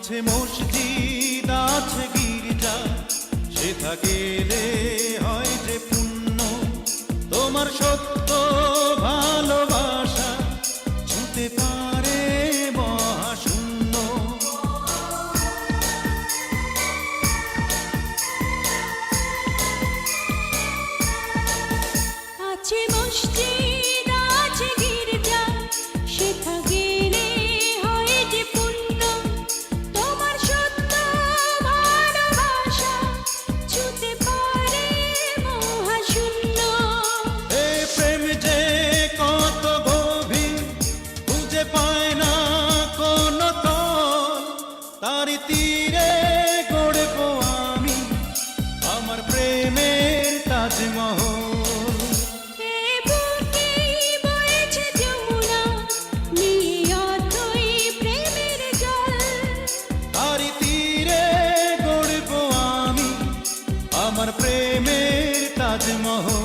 আছে মসজিদ আছে গির্জা, সেথা গেলে হয় যে পুণ্য। তোমার সত্য ভালোবাসা ছুঁতে পারে মহাশূন্য। আছে মসজিদ আছে গির্জা, সেথা গেলে হয় যে পুণ্য। তোমার সত্য ভালোবাসা ছুঁতে পারে মহাশূন্য। এ প্রেম যে কত গভীর খুঁজে পায় না কোনো তল, তারই তীরে গড়ব আমি আমার প্রেমের তাজমহল। আমার প্রেমের তাজমহল।